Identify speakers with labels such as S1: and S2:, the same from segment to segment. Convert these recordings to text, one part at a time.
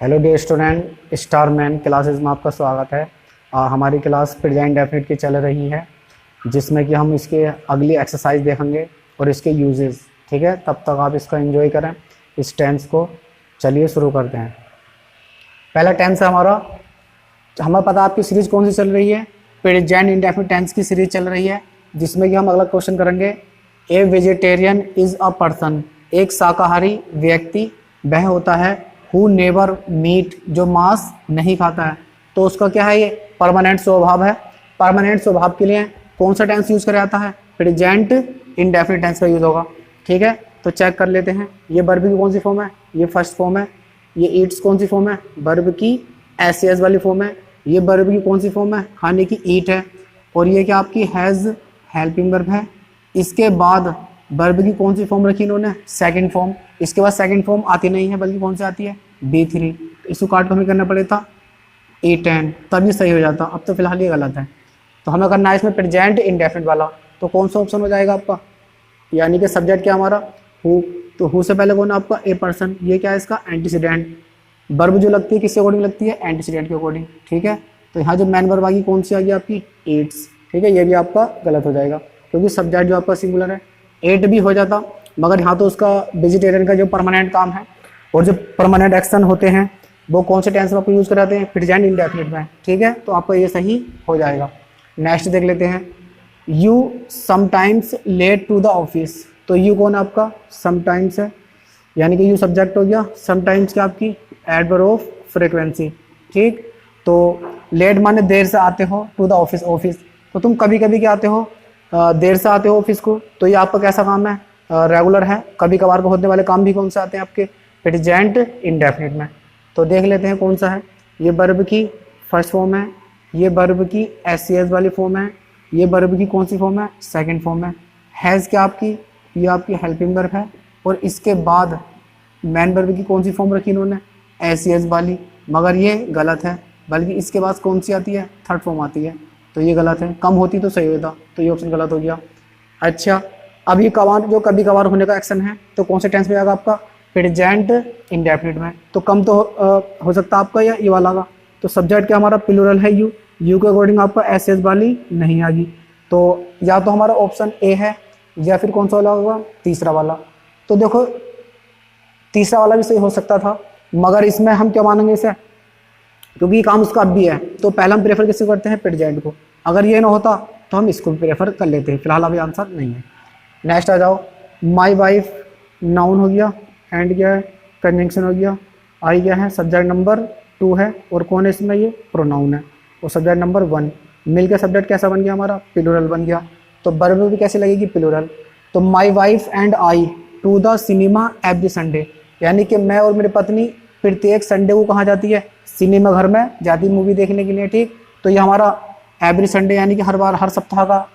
S1: Hello dear student, star man classes में आपका स्वागत है। हमारी क्लास प्रेजेंट डेफिनेट की चल रही है, जिसमें कि हम इसके अगली एक्सरसाइज देखेंगे और इसके यूजेस। ठीक है, तब तक आप इसका एंजॉय करें इस टेंस को। चलिए शुरू करते हैं। पहला टेंस है हमारा, हमें पता है आपकी सीरीज कौन सी चल रही है, प्रेजेंट इंडेफिनिट टेंस की सीरीज चल रही है, जिसमें कि हम अगला क्वेश्चन करेंगे। ए वेजिटेरियन इज अ पर्सन, एक शाकाहारी व्यक्ति वह होता है हु नेवर मीट, जो मांस नहीं खाता है। तो उसका क्या है, ये परमानेंट स्वभाव है। परमानेंट स्वभाव के लिए कौन सा टेंस यूज किया जाता है, प्रेजेंट इंडेफिनिट टेंस का यूज होगा। ठीक है, तो चेक कर लेते हैं। ये वर्ब की कौन सी फॉर्म है, ये फर्स्ट फॉर्म है। ये ईट्स कौन सी फॉर्म है, वर्ब की एस वाली फॉर्म है। ये वर्ब की कौन सी फॉर्म है, खाने की ईट है। और ये क्या आपकी हैज़ हेल्पिंग वर्ब है। इसके बाद वर्ब की कौन सी फॉर्म रखी इन्होंने, सेकंड फॉर्म। इसके बाद सेकंड फॉर्म आती नहीं है, बल्कि कौन सी आती है, B3। इसको काट को हमें करना पड़ेगा A10, तभी सही हो जाता। अब तो फिलहाल ये गलत है, तो हमें करना है इसमें प्रेजेंट इंडेफिनिट वाला। तो कौन सा ऑप्शन हो जाएगा आपका, यानी कि सब्जेक्ट क्या हमारा, हु। तो हु से पहले कौन है आपका, ए पर्सन। ये क्या है इसका एंटीसीडेंट। वर्ब जो लगती है किसके अकॉर्डिंग लगती है, एंटीसीडेंट के अकॉर्डिंग। ठीक है, तो यहाँ जो मैन वर्ब आ गई कौन सी आ गई आपकी, एट्स। ठीक है, ये भी आपका गलत हो जाएगा, क्योंकि सब्जेक्ट जो आपका सिंगुलर है। एट भी हो जाता, मगर यहाँ तो उसका वेजिटेरियन का जो परमानेंट काम है और जो परमानेंट एक्शन होते हैं वो कौन से टेंस में आपको यूज़ कराते हैं, प्रेजेंट इंडेफिनिट में। ठीक है, तो आपका ये सही हो जाएगा। नेक्स्ट देख लेते हैं। You sometimes late to the office. तो यू कौन है आपका, समटाइम्स है, यानी कि यू सब्जेक्ट हो गया। समटाइम्स क्या आपकी एडवर्ब ऑफ फ्रीक्वेंसी। ठीक, तो लेट माने देर से आते हो, टू द ऑफिस ऑफिस, तो तुम कभी कभी क्या आते हो, देर से आते हो ऑफिस को। तो ये आपका कैसा काम है, रेगुलर है। कभी कभार को होने वाले काम भी कौन से आते हैं आपके, प्रेजेंट इंडेफिनिट में। तो देख लेते हैं कौन सा है। ये वर्ब की फर्स्ट फॉर्म है, ये वर्ब की एस वाली फॉर्म है, ये वर्ब की कौन सी फॉर्म है, सेकंड फॉर्म है। हैज़ क्या आपकी, ये आपकी हेल्पिंग वर्ब है। और इसके बाद मैन वर्ब की कौन सी फॉर्म रखी इन्होंने, एस वाली, मगर ये गलत है, बल्कि इसके बाद कौन सी आती है, थर्ड फॉर्म आती है। तो ये गलत है, कम होती तो सही होता, तो ये ऑप्शन गलत हो गया। अच्छा, अब ये कभार जो कभी कभार होने का एक्शन है, तो कौन से टेंस में आएगा आपका, प्रेजेंट इंडेफिनिट में। तो कम तो हो सकता है आपका या ये वाला का। तो सब्जेक्ट क्या हमारा प्लूरल है, यू। यू के अकॉर्डिंग आपका एस वाली नहीं आ गई। तो या तो हमारा ऑप्शन ए है, या फिर कौन सा वाला होगा, तीसरा वाला। तो देखो तीसरा वाला भी सही हो सकता था, मगर इसमें हम क्या मानेंगे इसे, क्योंकि ये काम उसका अब भी है। तो पहले हम प्रेफर किसको करते हैं, प्रेजेंट को। अगर ये ना होता तो हम इसको प्रेफर कर लेते हैं। फिलहाल अभी आंसर नहीं है। नेक्स्ट आ जाओ। माई वाइफ नाउन हो गया, एंड क्या है, कंजंक्शन हो गया। आई क्या है, सब्जेक्ट नंबर 2 है, और कौन है इसमें, ये प्रोनाउन है, और सब्जेक्ट नंबर 1। मिल के सब्जेक्ट कैसा बन गया हमारा, प्लूरल बन गया। तो वर्ब भी कैसे लगेगी, प्लूरल। तो my wife and I to the cinema every Sunday, यानी कि मैं और मेरी पत्नी प्रत्येक संडे को कहाँ जाती है, सिनेमा घर में जाती मूवी देखने के लिए। ठीक, तो ये हमारा एवरी संडे यानी कि हर बार, हर सप्ताह का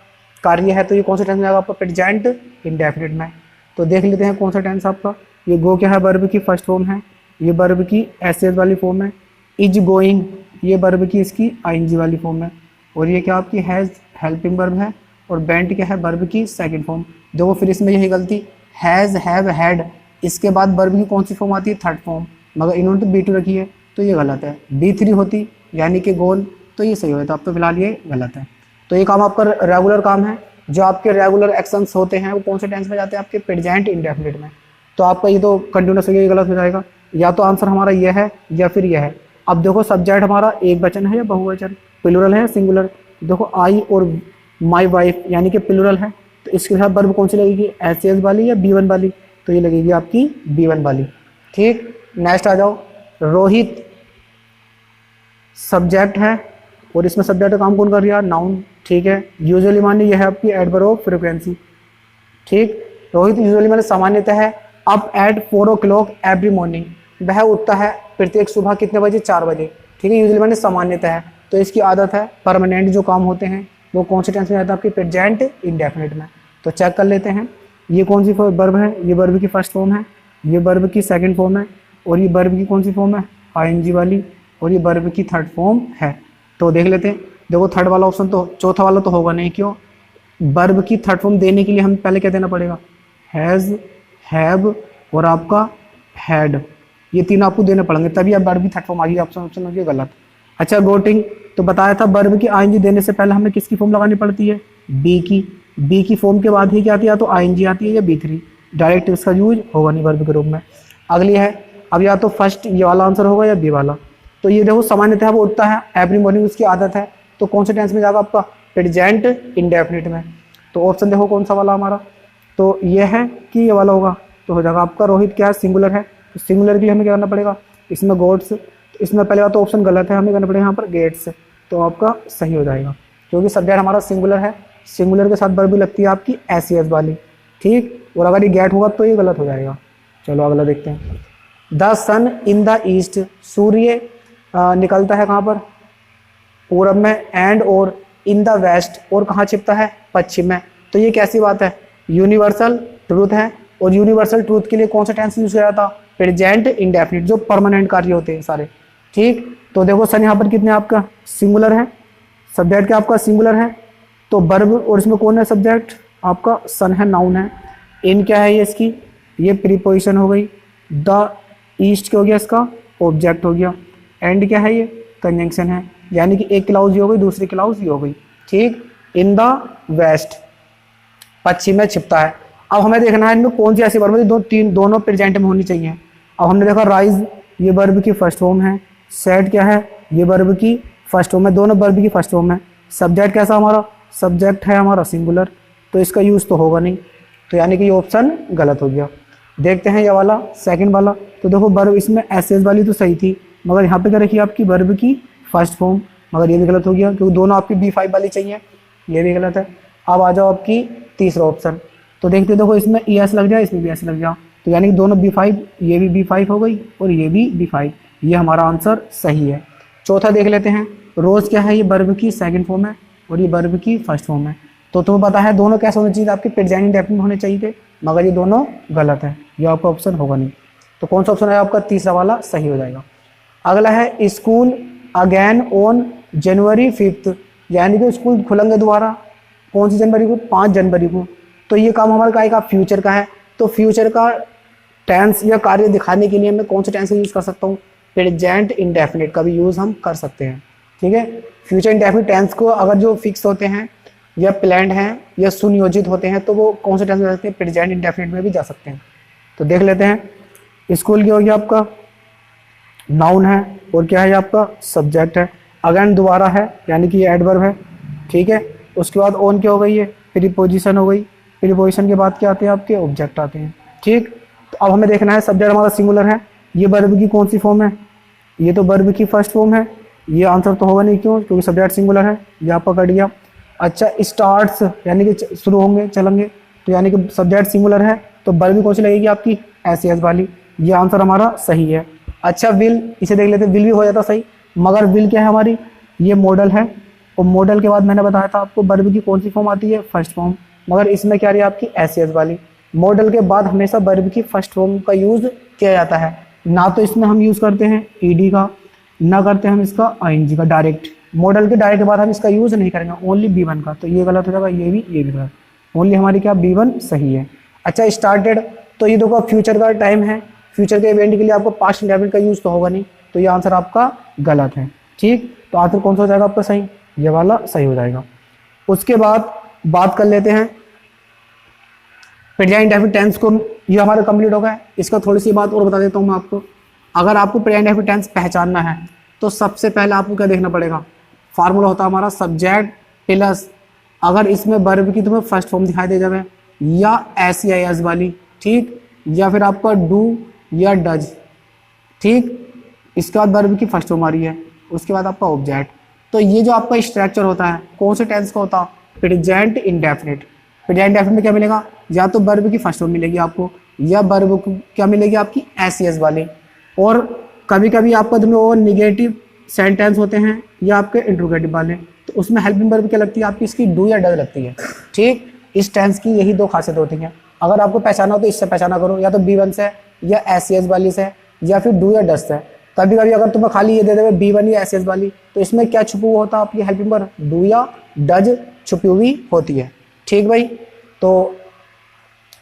S1: कार्य है। तो ये कौन सा टेंस में आएगा आपका, प्रेजेंट इंडेफिनिट में। तो देख लेते हैं कौन सा टेंस आपका। ये गो क्या है, वर्ब की फर्स्ट फॉर्म है। ये वर्ब की एस वाली फॉर्म है। इज गोइंग, ये वर्ब की इसकी आईएनजी वाली फॉर्म है। और ये क्या आपकी हैज़ हेल्पिंग वर्ब है। और बेंट क्या है, वर्ब की सेकंड फॉर्म। देखो फिर इसमें यही गलती, हैज़ हैव हैड, इसके बाद वर्ब की कौन सी फॉर्म आती है, थर्ड फॉर्म, मगर इन्होंने तो B2 रखी है, तो ये गलत है। B3 होती यानी कि गोल, तो ये सही होता। अब तो फिलहाल ये गलत है। तो ये काम आपका रेगुलर काम है। जो आपके रेगुलर एक्शंस होते हैं वो कौन से टेंस में जाते हैं, आपके प्रेजेंट इंडेफिनिट में। तो आपका ये तो कंटिन्यूस हो गया, ये गलत हो जाएगा। या तो आंसर हमारा ये है या फिर यह है। अब देखो सब्जेक्ट हमारा एक वचन है या बहुवचन, प्लूरल है या सिंगुलर। देखो आई और माई वाइफ यानी कि प्लूरल है, तो इसके साथ वर्ब कौन सी लगेगी, एस वाली या B1 वाली। तो ये लगेगी आपकी B1 वाली। ठीक, नेक्स्ट आ जाओ। रोहित सब्जेक्ट है, और इसमें सब्जेक्ट का काम कौन कर रहा है, नाउन। ठीक है, यूजुअली माने यह है आपकी एडवर्ब ऑफ फ्रीक्वेंसी। ठीक, रोहित यूजुअली माने सामान्यतः है up at 4 o'clock every morning, वह उठता है प्रत्येक सुबह कितने बजे, 4 बजे। ठीक है, यूजुअली माने सामान्यतः है, तो इसकी आदत है। परमानेंट जो काम होते हैं वो कौन से टेंस में आता है, आपकी प्रेजेंट इंडेफिनिट में। तो चेक कर लेते हैं। ये कौन सी वर्ब है, ये वर्ब की फर्स्ट फॉर्म है, ये वर्ब की सेकंड फॉर्म है, और ये वर्ब की कौन सी फॉर्म है, आईएनजी वाली, और ये वर्ब की थर्ड फॉर्म है। तो देख लेते हैं। देखो थर्ड वाला ऑप्शन तो, चौथा वाला तो होगा नहीं। क्यों, वर्ब की थर्ड फॉर्म देने के लिए हमें पहले क्या देना पड़ेगा, हैज़, हैव और आपका हैड। ये तीन आपको देने पड़ेंगे, तभी अब वर्ब की थर्ड फॉर्म आ गई। ऑप्शन हो गया गलत। अच्छा गोटिंग, तो बताया था वर्ब की आईएनजी देने से पहले हमें किसकी फॉर्म लगानी पड़ती है, बी की। बी की फॉर्म के बाद ही क्या आती है, या तो आईएनजी आती है या बी3, डायरेक्ट इसका यूज होगा नहीं वर्ब के रूप में। अगली है, अब या तो फर्स्ट ये वाला आंसर होगा या बी वाला। तो ये देखो सामान्यतः वो उठता है, एवरी मॉर्निंग उसकी आदत है, तो कौन से टेंस में जाएगा आपका, प्रेजेंट इंडेफिनिट में। तो ऑप्शन देखो कौन सा वाला हमारा, तो ये है कि ये वाला होगा, तो हो जाएगा आपका रोहित क्या है, सिंगुलर है, तो सिंगुलर के लिए हमें क्या करना पड़ेगा, इसमें गोट्स, तो इसमें पहले बात तो ऑप्शन गलत है, हमें करना पड़ेगा यहाँ पर गेट्स, तो आपका सही हो जाएगा, क्योंकि सब्जेक्ट हमारा सिंगुलर है, सिंगुलर के साथ वर्ब भी लगती है आपकी एस वाली, ठीक। और अगर ये गेट होगा तो ये गलत हो जाएगा। चलो अगला देखते हैं। The sun in the east, सूर्य निकलता है कहाँ पर, पूरब में, एंड और इन द वेस्ट, और कहाँ छिपता है, पश्चिम में। तो ये कैसी बात है, यूनिवर्सल ट्रूथ है, और यूनिवर्सल ट्रूथ के लिए कौन सा टेंस यूज किया था, प्रेजेंट इंडेफिनिट, जो परमानेंट कार्य होते हैं सारे, ठीक। तो देखो सन यहाँ पर कितने आपका सिंगुलर है, सब्जेक्ट क्या आपका सिंगुलर है, तो वर्ब, और इसमें कौन है सब्जेक्ट आपका, सन है, नाउन है। इन क्या है ये इसकी, ये प्रीपोजिशन हो गई। द ईस्ट क्या हो गया इसका, ऑब्जेक्ट हो गया। एंड क्या है ये, कंजंक्शन है, यानी कि एक क्लाउज ये हो गई, दूसरी क्लाउज ये हो गई, ठीक। इन द वेस्ट, पश्चिम में छिपता है। अब हमें देखना है इनमें कौन सी ऐसी वर्ब है दोनों प्रेजेंट में होनी चाहिए। अब हमने देखा राइज, ये वर्ब की फर्स्ट फॉर्म है, सेट क्या है, ये वर्ब की फर्स्ट फॉर्म है, दोनों वर्ब की फर्स्ट फॉर्म है। सब्जेक्ट कैसा हमारा, सब्जेक्ट है हमारा सिंगुलर, तो इसका यूज तो होगा नहीं, तो यानी कि ये ऑप्शन गलत हो गया। देखते हैं ये वाला सेकंड वाला, तो देखो वर्ब इसमें एस वाली तो सही थी, मगर यहाँ पे क्या रखी आपकी वर्ब की फर्स्ट फॉर्म, मगर ये भी गलत हो गया, क्योंकि दोनों आपकी B5 वाली चाहिए, ये भी गलत है। अब आ जाओ आपकी तीसरा ऑप्शन, तो देखते देखो इसमें ES लग जाए, इसमें भी ES लग जाओ, तो यानी कि दोनों B5, ये भी B5 हो गई और ये भी B5, ये हमारा आंसर सही है। चौथा देख लेते हैं, रोज क्या है, ये वर्ब की सेकंड फॉर्म है और ये वर्ब की फर्स्ट फॉर्म है। तो तुम्हें पता है दोनों कैसे होने चाहिए, आपके प्रेजेंट इंडेफिनिट होने चाहिए थे, मगर ये दोनों गलत है, ये आपका ऑप्शन होगा नहीं। तो कौन सा ऑप्शन है आपका, तीसरा वाला सही हो जाएगा। अगला है स्कूल अगेन ऑन जनवरी 5, यानी कि स्कूल खुलेंगे दोबारा कौन सी जनवरी को, 5 जनवरी को। तो ये काम हमारा काय का, फ्यूचर का है, तो फ्यूचर का टेंस या कार्य दिखाने के लिए मैं कौन से टेंस का यूज़ कर सकता हूँ, प्रेजेंट इंडेफिनिट का भी यूज़ हम कर सकते हैं, ठीक है। फ्यूचर इंडेफिनिट टेंस को अगर जो फिक्स होते हैं या प्लान्ड हैं या सुनियोजित होते हैं, तो वो कौन से टेंस में जा सकते हैं, प्रेजेंट इंडेफिनिट में भी जा सकते हैं। तो देख लेते हैं, स्कूल क्या हो गया आपका, नाउन है, और क्या है आपका, सब्जेक्ट है। अगेन दोबारा है, यानी कि ये एडवर्ब है, ठीक है। उसके बाद ऑन क्या हो गई, ये प्रीपोजिशन हो गई, प्रीपोजिशन के बाद क्या आते हैं आपके, ऑब्जेक्ट आते हैं, ठीक। तो अब हमें देखना है सब्जेक्ट हमारा सिंगुलर है, ये वर्ब की कौन सी फॉर्म है, ये तो वर्ब की फर्स्ट फॉर्म है, ये आंसर तो होगा नहीं, क्यों, क्योंकि सब्जेक्ट सिंगुलर है, ये आपका कट गया। अच्छा स्टार्ट्स, यानी कि शुरू होंगे, चलेंगे, तो यानी कि सब्जेक्ट सिंगुलर है, तो वर्ब कौन सी लगेगी आपकी, एस वाली, ये आंसर हमारा सही है। अच्छा विल, इसे देख लेते हैं, विल भी हो जाता सही, मगर विल क्या है हमारी, ये मॉडल है, और मॉडल के बाद मैंने बताया था आपको वर्ब की कौन सी फॉर्म आती है, फर्स्ट फॉर्म, मगर इसमें क्या रही है आपकी एस वाली। मॉडल के बाद हमेशा वर्ब की फर्स्ट फॉर्म का यूज किया जाता है, ना तो इसमें हम यूज करते हैं ईडी का, ना करते हैं हम इसका आईएनजी का डायरेक्ट, मॉडल के डायरेक्ट के बाद हम इसका यूज नहीं करेंगे, ओनली B1 का, तो ये गलत हो जाएगा, ये भी गलत, ओनली हमारी क्या B1 सही है। अच्छा स्टार्टेड, तो ये देखो फ्यूचर का टाइम है, फ्यूचर के इवेंट के लिए आपको पास्ट इंडेफिनिट का यूज तो होगा नहीं, तो ये आंसर आपका गलत है, ठीक। तो आंसर कौन सा हो जाएगा आपका सही, ये वाला सही हो जाएगा। उसके बाद बात कर लेते हैं प्रेजेंट इंडेफिनिट टेंस को, ये हमारा कंप्लीट हो गया। इसका थोड़ी सी बात और बता देता हूँ मैं आपको, अगर आपको प्रेजेंट इंडेफिनिट टेंस पहचानना है तो सबसे पहले आपको क्या देखना पड़ेगा, फार्मूला होता है हमारा सब्जेक्ट प्लस, अगर इसमें वर्ब की तुम्हें फर्स्ट फॉर्म दिखाई दे जाए या एस वाली, ठीक, या फिर आपका डू या डज, ठीक, इसके बाद वर्ब की फर्स्ट फॉर्म आ रही है, उसके बाद आपका ऑब्जेक्ट। तो ये जो आपका स्ट्रक्चर होता है कौन से टेंस का होता है, प्रेजेंट इंडेफिनिट। प्रेजेंट इंडेफिनिट में क्या मिलेगा, या तो वर्ब की फर्स्ट फॉर्म मिलेगी आपको, या वर्ब क्या मिलेगी आपकी एस वाली, और कभी कभी आपका तुम्हें वो निगेटिव सेंटेंस होते हैं या आपके इंट्रोगेटिव वाले, तो उसमें हेल्पिंग वर्ब क्या लगती है आपकी, इसकी डू या डज लगती है, ठीक। इस टेंस की यही दो खासियत होती हैं, अगर आपको पहचाना हो तो इससे पहचाना करो, या तो B1 से या एस वाली से, या फिर डू या डज से। कभी कभी अगर तुम्हें खाली ये दे देवे B1 या एस वाली, तो इसमें क्या छुपा हुआ होता है आपकी हेल्पिंग वर्ब, डू या डज छुपी हुई होती है, ठीक भाई। तो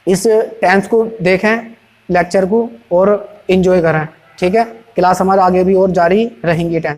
S1: इस टेंस को देखें लेक्चर को और एंजॉय करें। ठीक है, क्लास हमारा आगे भी और जारी रहेंगी।